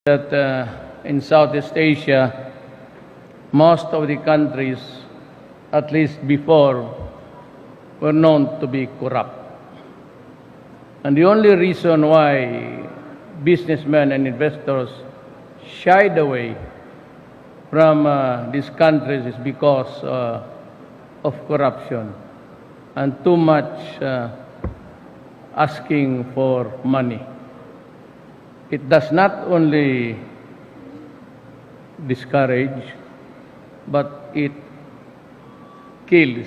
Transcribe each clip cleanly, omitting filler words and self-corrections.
that in Southeast Asia, most of the countries, at least before, were known to be corrupt. And the only reason why businessmen and investors shied away from these countries is because of corruption and too much asking for money. It does not only discourage, but it kills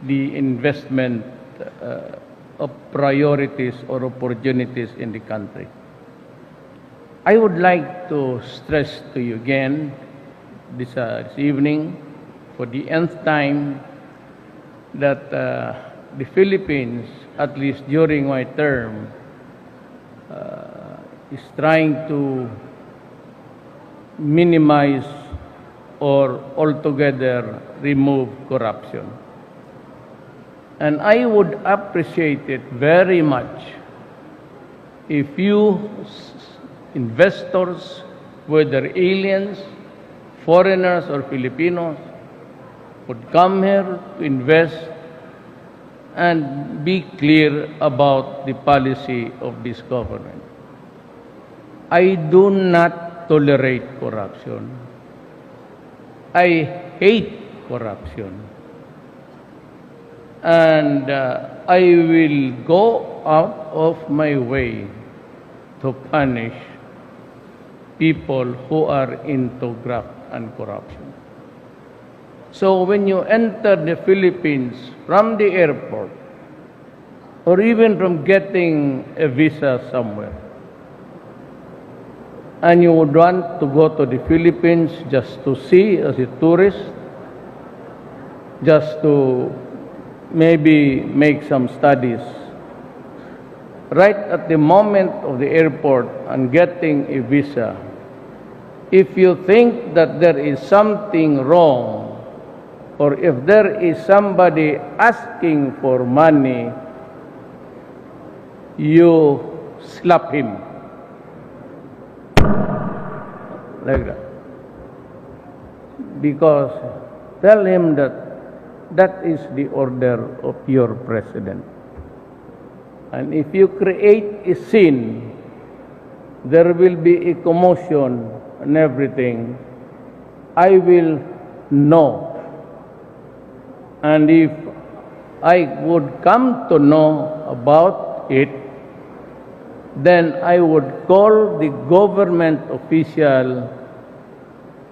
the investment of priorities or opportunities in the country. I would like to stress to you again this evening for the nth time that the Philippines, at least during my term, is trying to minimize or altogether remove corruption. And I would appreciate it very much if you investors, whether aliens, foreigners or Filipinos, would come here to invest and be clear about the policy of this government. I do not tolerate corruption. I hate corruption. And I will go out of my way to punish people who are into graft and corruption. So when you enter the Philippines from the airport, or even from getting a visa somewhere, and you would want to go to the Philippines just to see as a tourist, just to maybe make some studies, right at the moment of the airport and getting a visa, if you think that there is something wrong, or if there is somebody asking for money, you slap him. Like that. Because tell him that that is the order of your president. And if you create a scene, there will be a commotion and everything. I will know. And if I would come to know about it, then I would call the government official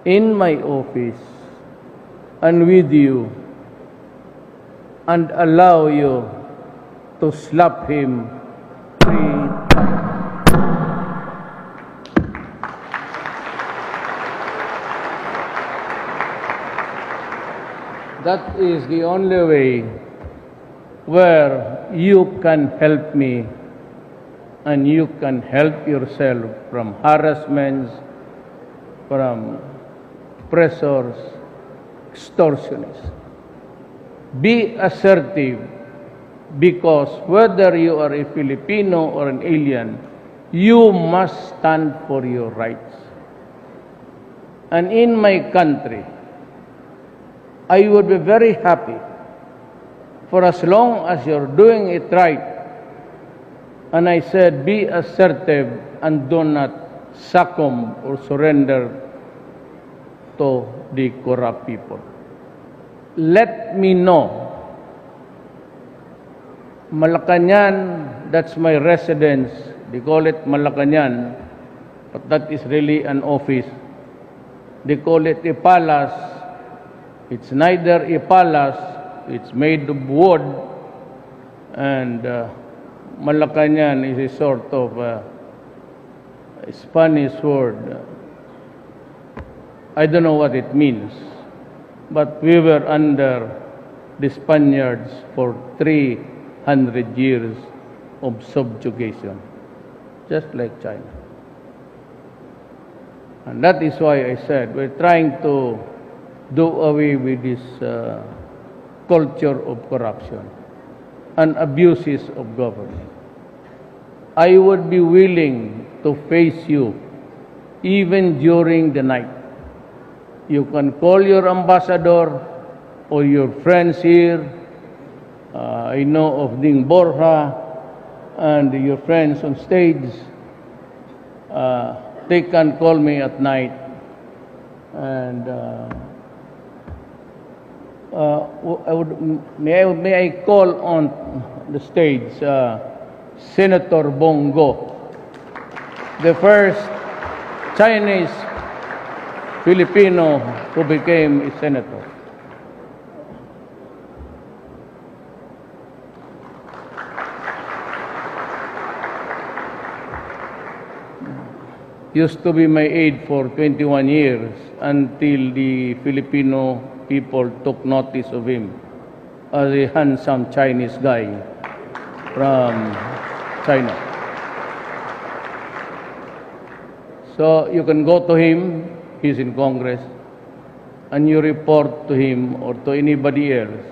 in my office and with you and allow you to slap him 3 times. That is the only way where you can help me and you can help yourself from harassments, from pressures, extortionists. Be assertive, because whether you are a Filipino or an alien, you must stand for your rights. And in my country, I would be very happy for as long as you're doing it right. And I said, be assertive and do not succumb or surrender to the corrupt people. Let me know. Malacanang, that's my residence. They call it Malacanang, but that is really an office. They call it a palace. It's neither a palace, it's made of wood, and Malacanang is a sort of a Spanish word. I don't know what it means, but we were under the Spaniards for 300 years of subjugation, just like China. And that is why I said we're trying to do away with this culture of corruption and abuses of government. I would be willing to face you even during the night. You can call your ambassador or your friends here. I know of Ding Borja and your friends on stage. They can call me at night. And may I call on the stage Senator Bongo, the first Chinese Filipino who became a senator. Used to be my aide for 21 years until the Filipino people took notice of him as a handsome Chinese guy from China. So you can go to him, he's in Congress, and you report to him or to anybody else.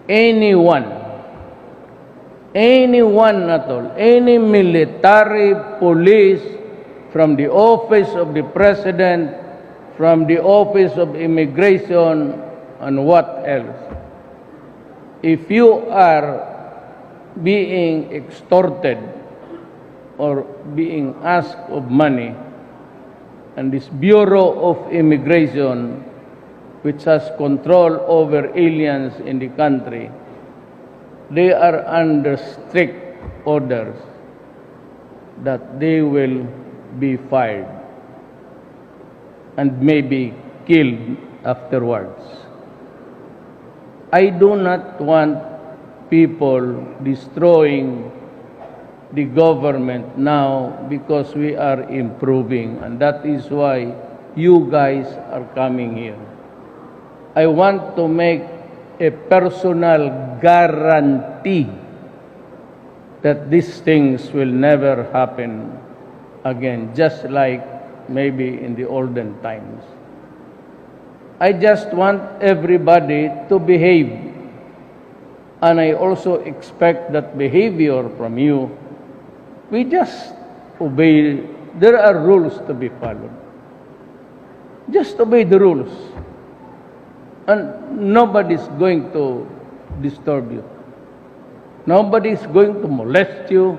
Anyone at all, any military, police, from the office of the president, from the office of immigration, and what else. If you are being extorted or being asked of money, and this Bureau of Immigration, which has control over aliens in the country, they are under strict orders that they will be fired and maybe killed afterwards. I do not want people destroying the government now because we are improving, and that is why you guys are coming here. I want to make a personal guarantee that these things will never happen again, just like maybe in the olden times. I just want everybody to behave, and I also expect that behavior from you. We just obey. There are rules to be followed. Just obey the rules, and nobody's going to disturb you. Nobody's going to molest you.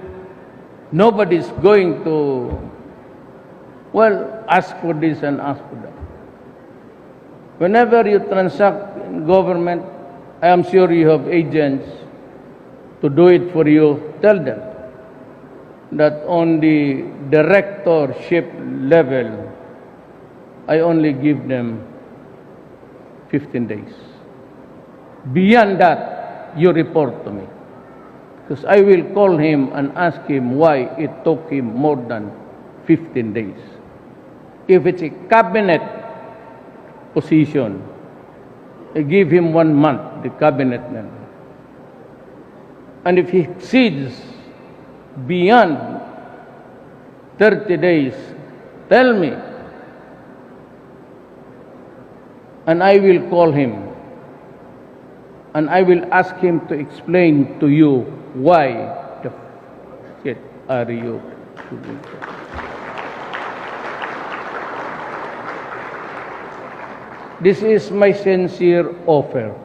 Nobody's going to, ask for this and ask for that. Whenever you transact in government, I am sure you have agents to do it for you. Tell them that on the directorship level, I only give them 15 days. Beyond that, you report to me. Because I will call him and ask him why it took him more than 15 days. If it's a cabinet position, I give him 1 month, the cabinet member. And if he exceeds beyond 30 days, tell me. And I will call him. And I will ask him to explain to you why the shit are you doing that? This is my sincere offer.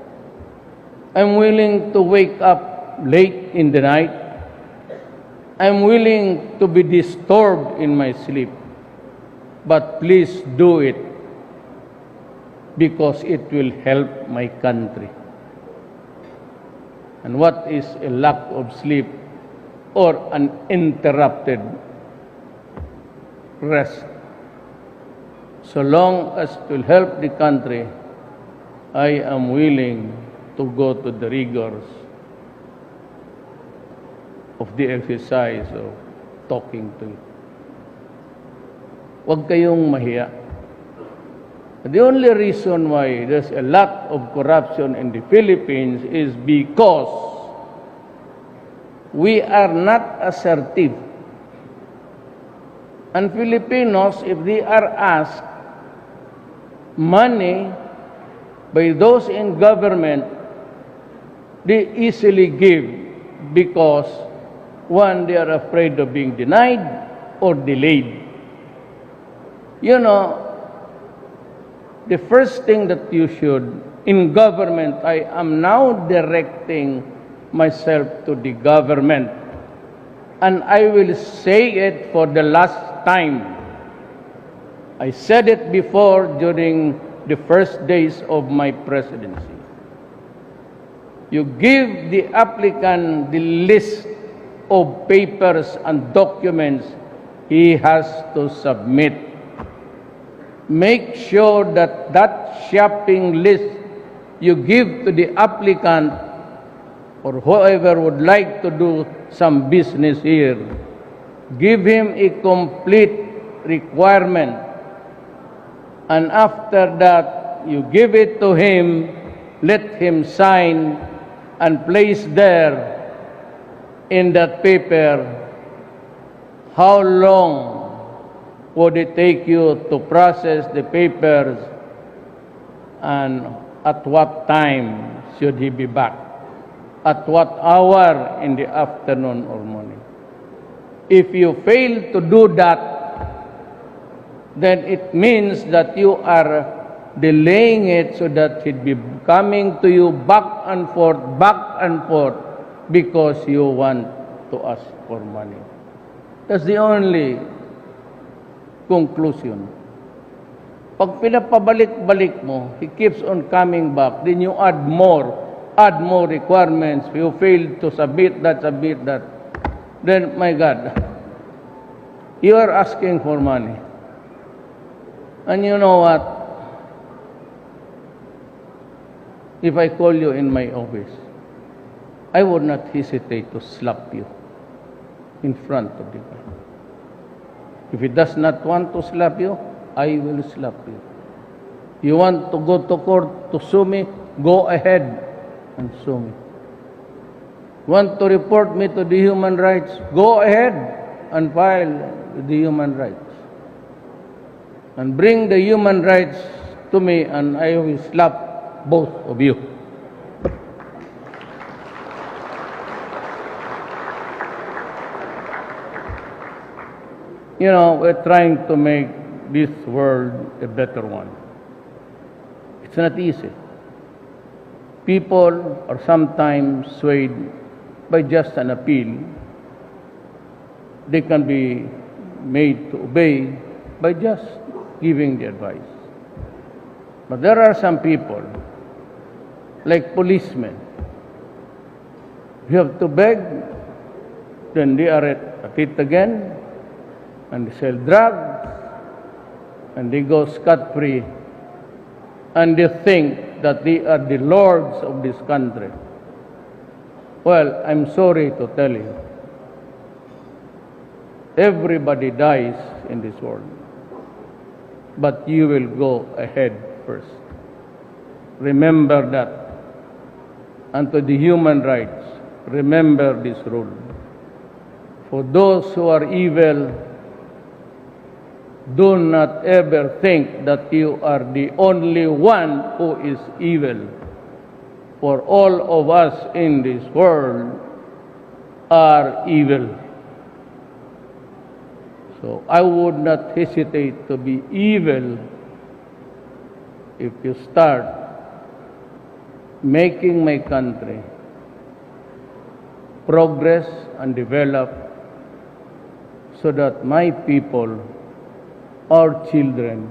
I'm willing to wake up late in the night. I'm willing to be disturbed in my sleep. But please do it because it will help my country. And what is a lack of sleep or an interrupted rest? So long as it will help the country, I am willing to go to the rigors of the exercise of talking to you. Huwag kayong mahiya. The only reason why there's a lot of corruption in the Philippines is because we are not assertive. And Filipinos, if they are asked money by those in government, they easily give because, one, they are afraid of being denied or delayed. You know, the first thing that you should, in government, I am now directing myself to the government. And I will say it for the last time. I said it before during the first days of my presidency. You give the applicant the list of papers and documents he has to submit. Make sure that that shopping list you give to the applicant or whoever would like to do some business here, give him a complete requirement. And after that, you give it to him, let him sign and place there in that paper how long would it take you to process the papers and at what time should he be back? At what hour in the afternoon or morning? If you fail to do that, then it means that you are delaying it so that he'd be coming to you back and forth, because you want to ask for money. That's the only conclusion. Pag pinapabalik-balik mo, he keeps on coming back, then you add more requirements. You fail to submit that, then, my God, you are asking for money. And you know what? If I call you in my office, I would not hesitate to slap you in front of the guy. If he does not want to slap you, I will slap you. You want to go to court to sue me? Go ahead and sue me. Want to report me to the human rights? Go ahead and file with the human rights. And bring the human rights to me, and I will slap both of you. You know, we're trying to make this world a better one. It's not easy. People are sometimes swayed by just an appeal. They can be made to obey by just giving the advice. But there are some people, like policemen, you have to beg, then they are at it again, and they sell drugs, and they go scot-free, and they think that they are the lords of this country. Well, I'm sorry to tell you, everybody dies in this world, but you will go ahead first. Remember that. And to the human rights, remember this rule. For those who are evil, do not ever think that you are the only one who is evil. For all of us in this world are evil. So I would not hesitate to be evil if you start making my country progress and develop so that my people, our children,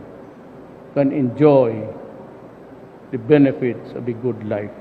can enjoy the benefits of a good life.